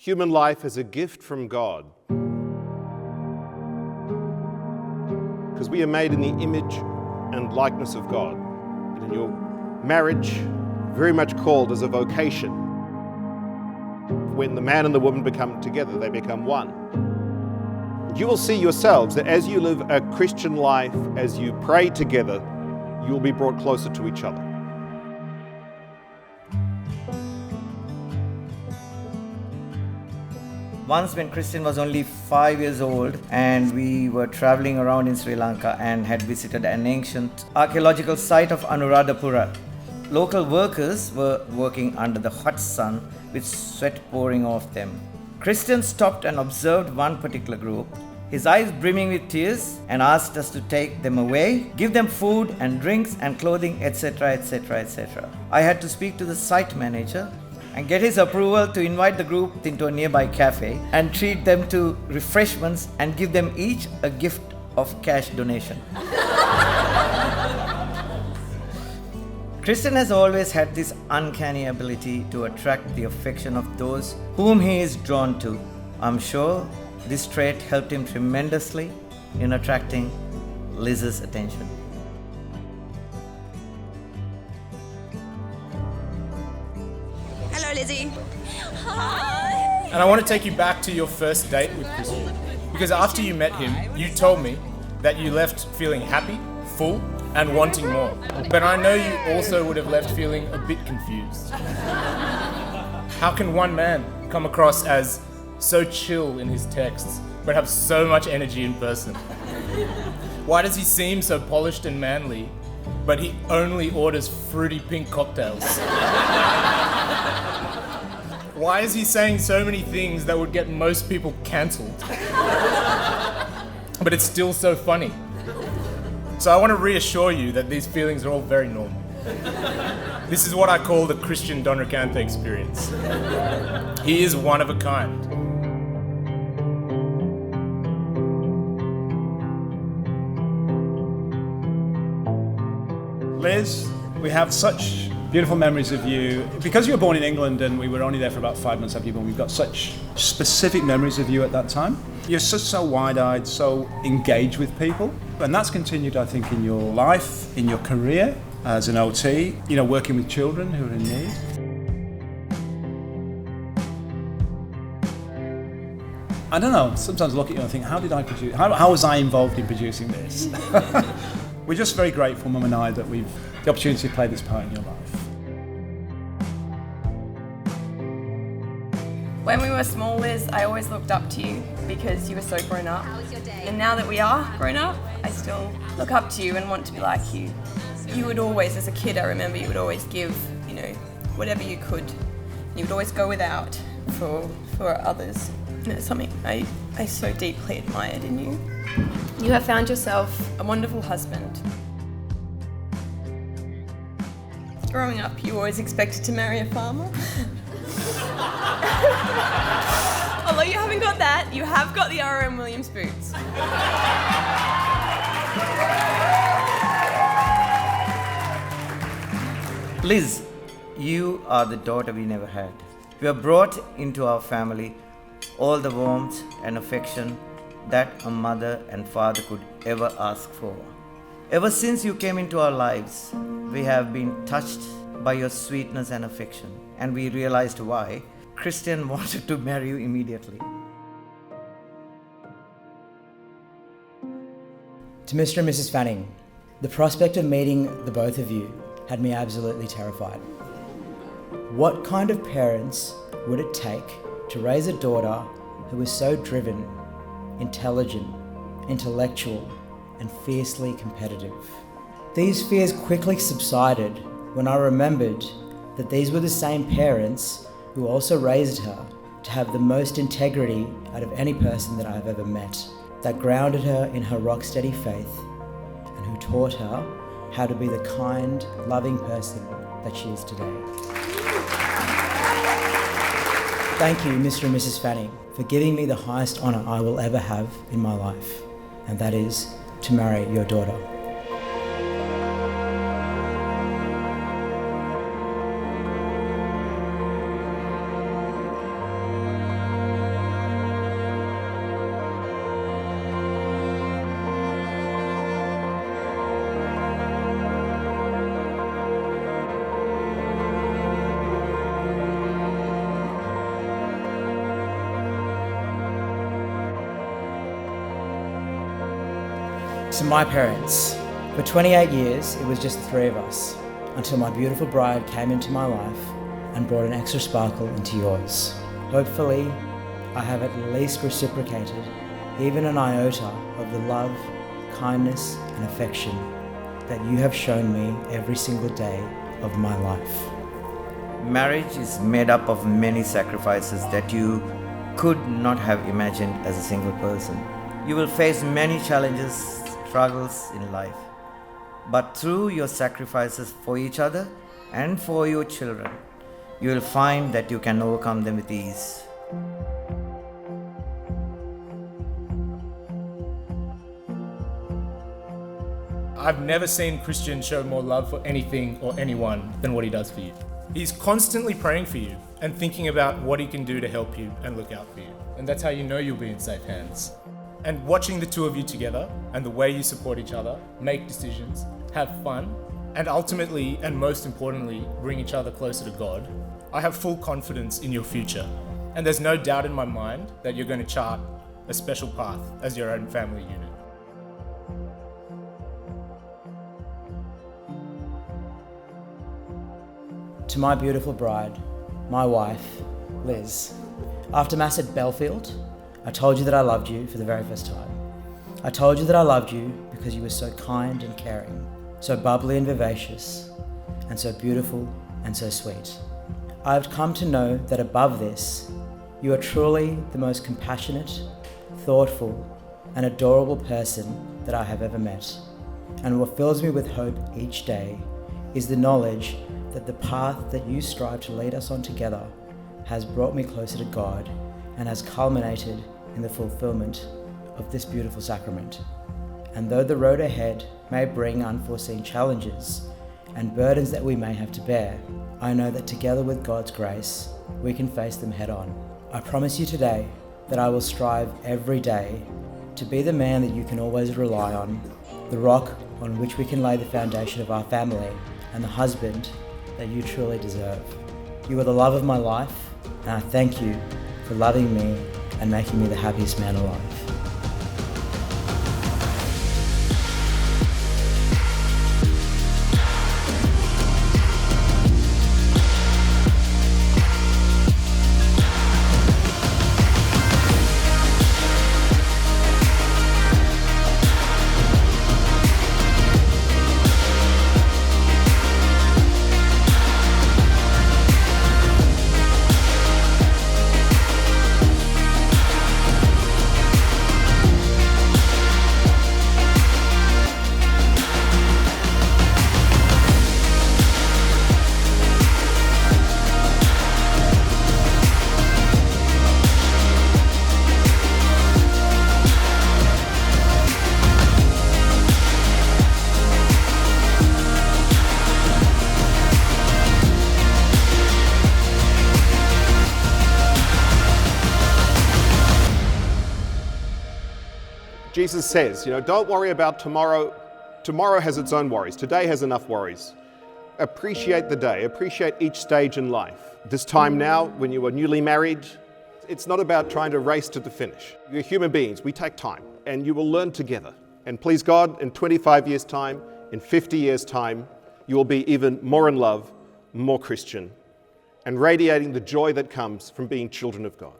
human life as a gift from God. Because we are made in the image and likeness of God. And in your marriage, very much called as a vocation. When the man and the woman become together, they become one. You will see yourselves that as you live a Christian life, as you pray together, you will be brought closer to each other. Once when Christian was only 5 years old and we were traveling around in Sri Lanka and had visited an ancient archaeological site of Anuradhapura. Local workers were working under the hot sun with sweat pouring off them. Christian stopped and observed one particular group, his eyes brimming with tears, and asked us to take them away, give them food and drinks and clothing, etc., etc., etc. I had to speak to the site manager and get his approval to invite the group into a nearby cafe and treat them to refreshments and give them each a gift of cash donation. Christian has always had this uncanny ability to attract the affection of those whom he is drawn to. I'm sure this trait helped him tremendously in attracting Liz's attention. Hello, Lizzie. Hi. And I want to take you back to your first date with Christian. Because after you met him, you told me that you left feeling happy, full, and wanting more. But I know you also would have left feeling a bit confused. How can one man come across as so chill in his texts, but have so much energy in person? Why does he seem so polished and manly, but he only orders fruity pink cocktails? Why is he saying so many things that would get most people cancelled? But it's still so funny. So I want to reassure you that these feelings are all very normal. This is what I call the Christian Donricanthe experience. He is one of a kind. Liz, we have such beautiful memories of you. Because you were born in England and we were only there for about 5 months after you were born, we've got such specific memories of you at that time. You're so wide-eyed, so engaged with people. And that's continued, I think, in your life, in your career as an OT, working with children who are in need. I don't know, sometimes I look at you and think, how was I involved in producing this? We're just very grateful, Mum and I, that we've the opportunity to play this part in your life. When we were small, Liz, I always looked up to you because you were so grown up. How was your day? And now that we are grown up, I still look up to you and want to be like you. You would always, as a kid, I remember you would always give, whatever you could. You would always go without for others. And it's something I so deeply admired in you. You have found yourself a wonderful husband. Growing up, you always expected to marry a farmer. Although you haven't got that, you have got the R.M. Williams boots. Liz, you are the daughter we never had. You have brought into our family all the warmth and affection that a mother and father could ever ask for. Ever since you came into our lives, we have been touched by your sweetness and affection, and we realized why Christian wanted to marry you immediately. To Mr. and Mrs. Fanning, the prospect of meeting the both of you had me absolutely terrified. What kind of parents would it take to raise a daughter who is so driven, intelligent, intellectual, and fiercely competitive? These fears quickly subsided when I remembered that these were the same parents who also raised her to have the most integrity out of any person that I have ever met, that grounded her in her rock-steady faith, and who taught her how to be the kind, loving person that she is today. Thank you, Mr. and Mrs. Fanning, for giving me the highest honour I will ever have in my life, and that is to marry your daughter. So my parents. For 28 years, it was just the three of us, until my beautiful bride came into my life and brought an extra sparkle into yours. Hopefully, I have at least reciprocated even an iota of the love, kindness, and affection that you have shown me every single day of my life. Marriage is made up of many sacrifices that you could not have imagined as a single person. You will face many challenges, struggles in life. But through your sacrifices for each other and for your children, you will find that you can overcome them with ease. I've never seen Christian show more love for anything or anyone than what he does for you. He's constantly praying for you and thinking about what he can do to help you and look out for you. And that's how you know you'll be in safe hands. And watching the two of you together and the way you support each other, make decisions, have fun, and ultimately, and most importantly, bring each other closer to God, I have full confidence in your future. And there's no doubt in my mind that you're going to chart a special path as your own family unit. To my beautiful bride, my wife, Liz. After Mass at Belfield, I told you that I loved you for the very first time. I told you that I loved you because you were so kind and caring, so bubbly and vivacious, and so beautiful and so sweet. I have come to know that above this, you are truly the most compassionate, thoughtful, and adorable person that I have ever met. And what fills me with hope each day is the knowledge that the path that you strive to lead us on together has brought me closer to God and has culminated in the fulfillment of this beautiful sacrament. And though the road ahead may bring unforeseen challenges and burdens that we may have to bear, I know that together with God's grace, we can face them head on. I promise you today that I will strive every day to be the man that you can always rely on, the rock on which we can lay the foundation of our family, and the husband that you truly deserve. You are the love of my life, and I thank you for loving me and making me the happiest man alive. Jesus says, don't worry about tomorrow. Tomorrow has its own worries. Today has enough worries. Appreciate the day. Appreciate each stage in life. This time now, when you are newly married, it's not about trying to race to the finish. You're human beings. We take time, and you will learn together. And please God, in 25 years' time, in 50 years' time, you will be even more in love, more Christian, and radiating the joy that comes from being children of God.